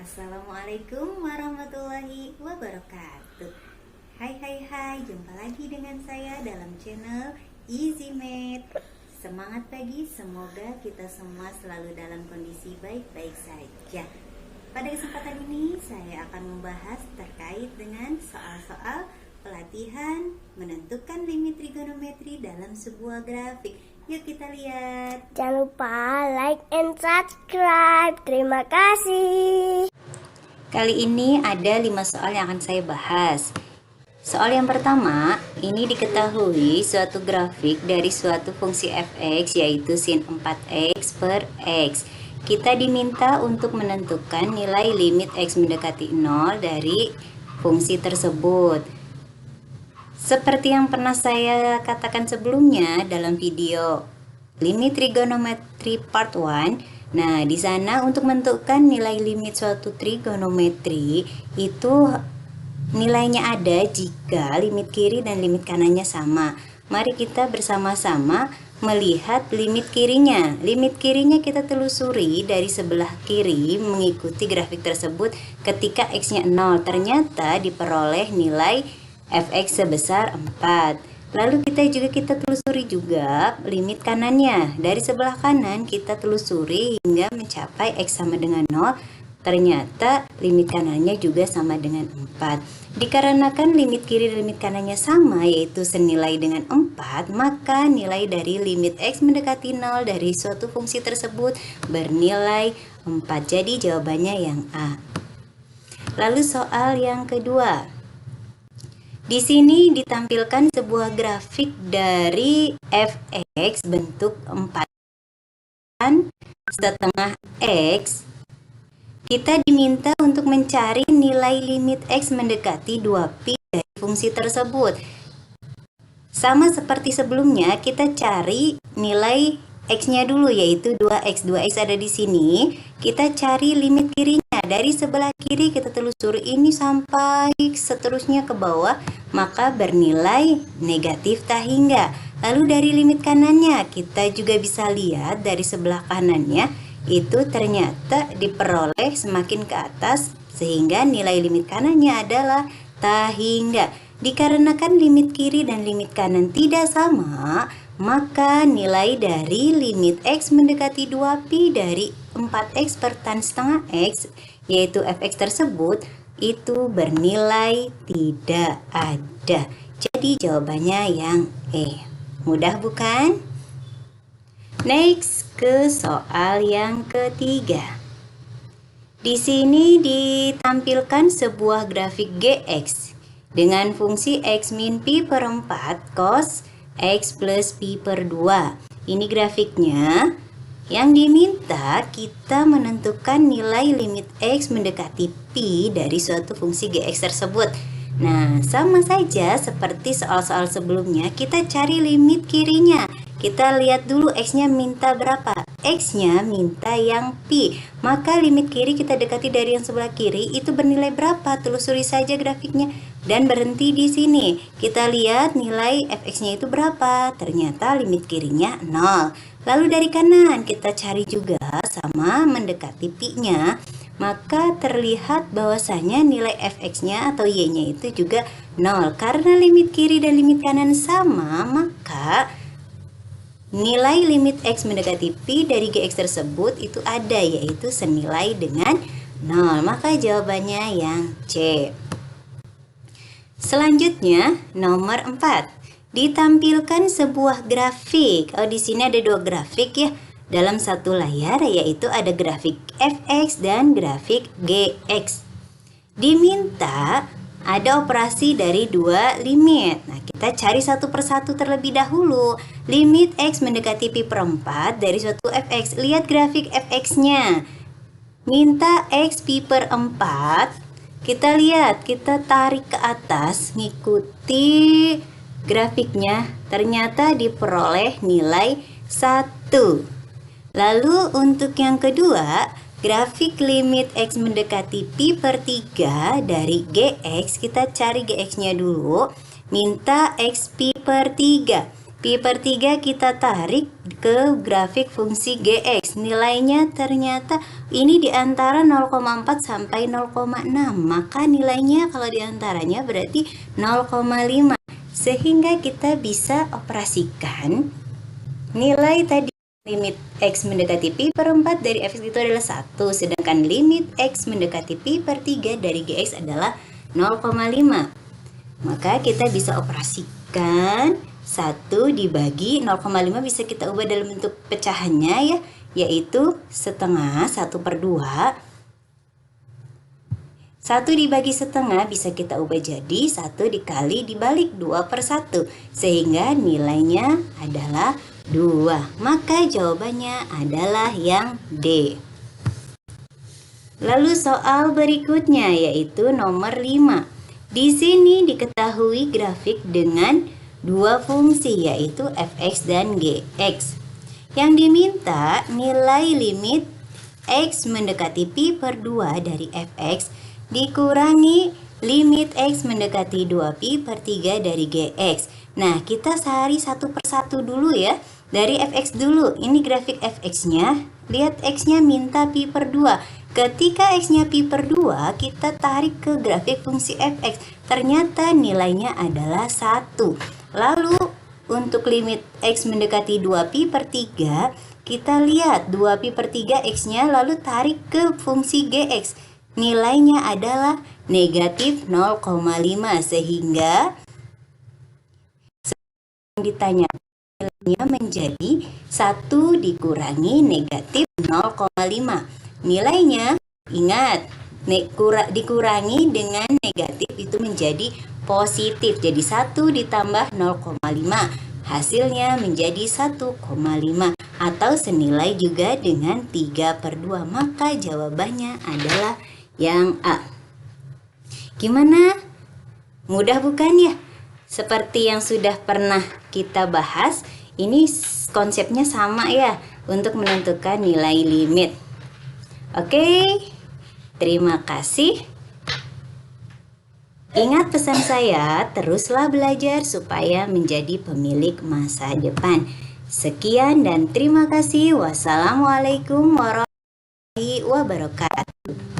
Assalamualaikum warahmatullahi wabarakatuh. Hai, jumpa lagi dengan saya dalam channel Easy Math. Semangat pagi, semoga kita semua selalu dalam kondisi baik-baik saja. Pada kesempatan ini saya akan membahas terkait dengan soal-soal pelatihan menentukan limit trigonometri dalam sebuah grafik. Yuk kita lihat. Jangan lupa like and subscribe. Terima kasih. Kali ini ada 5 soal yang akan saya bahas. Soal yang pertama, ini diketahui suatu grafik dari suatu fungsi f(x) yaitu sin 4x per x. Kita diminta untuk menentukan nilai limit x mendekati 0 dari fungsi tersebut. Seperti yang pernah saya katakan sebelumnya dalam video limit trigonometri part 1. Nah, di sana untuk menentukan nilai limit suatu trigonometri itu nilainya ada jika limit kiri dan limit kanannya sama. Mari kita bersama-sama melihat limit kirinya. Limit kirinya kita telusuri dari sebelah kiri mengikuti grafik tersebut ketika x-nya 0. Ternyata diperoleh nilai f(x) sebesar 4. Lalu kita telusuri juga limit kanannya. Dari sebelah kanan kita telusuri hingga mencapai x sama dengan 0. Ternyata limit kanannya juga sama dengan 4. Dikarenakan limit kiri dan limit kanannya sama, yaitu senilai dengan 4, maka nilai dari limit x mendekati 0 dari suatu fungsi tersebut bernilai 4. Jadi jawabannya yang A. Lalu soal yang kedua. Di sini ditampilkan sebuah grafik dari f(x) bentuk 4 setengah x. Kita diminta untuk mencari nilai limit x mendekati 2pi dari fungsi tersebut. Sama seperti sebelumnya, kita cari nilai x-nya dulu, yaitu 2x. 2x ada di sini. Kita cari limit kirinya. Dari sebelah kiri kita telusuri ini sampai seterusnya ke bawah, maka bernilai negatif tak hingga. Lalu dari limit kanannya, kita juga bisa lihat dari sebelah kanannya, itu ternyata diperoleh semakin ke atas, sehingga nilai limit kanannya adalah tak hingga. Dikarenakan limit kiri dan limit kanan tidak sama, maka nilai dari limit x mendekati 2pi dari 4x per tan setengah x, yaitu fx tersebut, itu bernilai tidak ada. Jadi jawabannya yang E. Mudah bukan? Next ke soal yang ketiga. Di sini ditampilkan sebuah grafik gx dengan fungsi x min pi per 4 cos x plus pi per 2. Ini grafiknya. Yang diminta kita menentukan nilai limit x mendekati pi dari suatu fungsi gx tersebut. Nah, sama saja seperti soal-soal sebelumnya, kita cari limit kirinya. Kita lihat dulu x-nya minta berapa. X-nya minta yang pi. Maka limit kiri kita dekati dari yang sebelah kiri, itu bernilai berapa? Telusuri saja grafiknya dan berhenti di sini. Kita lihat nilai fx-nya itu berapa. Ternyata limit kirinya 0. Lalu dari kanan kita cari juga sama mendekati pi-nya, maka terlihat bahwasanya nilai fx-nya atau y-nya itu juga 0. Karena limit kiri dan limit kanan sama, maka nilai limit x mendekati pi dari gx tersebut itu ada, yaitu senilai dengan 0. Maka jawabannya yang C. Selanjutnya nomor 4. Ditampilkan sebuah grafik. Di sini ada 2 grafik ya dalam satu layar, yaitu ada grafik fx dan grafik gx. Diminta ada operasi dari 2 limit. Nah, kita cari satu persatu terlebih dahulu. Limit x mendekati pi per 4 dari suatu fx. Lihat grafik fx-nya. Minta x pi per 4. Kita lihat, kita tarik ke atas, ngikuti grafiknya, ternyata diperoleh nilai 1. Lalu untuk yang kedua, grafik limit x mendekati pi per 3 dari gx, kita cari gx-nya dulu. Minta x pi per 3. Pi per 3 kita tarik ke grafik fungsi Gx. Nilainya ternyata ini di antara 0,4 sampai 0,6. Maka nilainya kalau di antaranya berarti 0,5. Sehingga kita bisa operasikan nilai tadi. Limit X mendekati Pi per 4 dari fx itu adalah 1. Sedangkan limit X mendekati Pi per 3 dari Gx adalah 0,5. Maka kita bisa operasikan 1 dibagi 0,5 bisa kita ubah dalam bentuk pecahannya ya, yaitu setengah 1 per 2. 1 dibagi setengah bisa kita ubah jadi 1 dikali dibalik 2 per 1. Sehingga nilainya adalah 2. Maka jawabannya adalah yang D. Lalu soal berikutnya yaitu nomor 5. Di sini diketahui grafik dengan dua fungsi yaitu fx dan gx. Yang diminta nilai limit x mendekati pi per 2 dari fx dikurangi limit x mendekati 2pi per 3 dari gx. Nah, kita cari satu persatu dulu ya. Dari fx dulu, ini grafik fx-nya. Lihat x-nya minta pi per 2. Ketika x-nya pi per 2, kita tarik ke grafik fungsi fx. Ternyata nilainya adalah 1. Lalu, untuk limit x mendekati 2pi per 3, kita lihat 2pi per 3 x-nya lalu tarik ke fungsi gx. Nilainya adalah negatif 0,5 sehingga ditanya nilainya menjadi 1 dikurangi negatif 0,5. Nilainya ingat dikurangi dengan negatif itu menjadi positif. Jadi 1 ditambah 0,5 hasilnya menjadi 1,5 atau senilai juga dengan 3 per 2. Maka jawabannya adalah yang A. Gimana? Mudah bukan ya? Seperti yang sudah pernah kita bahas, ini konsepnya sama ya untuk menentukan nilai limit. Oke, terima kasih. Ingat pesan saya, teruslah belajar supaya menjadi pemilik masa depan. Sekian dan terima kasih. Wassalamualaikum warahmatullahi wabarakatuh.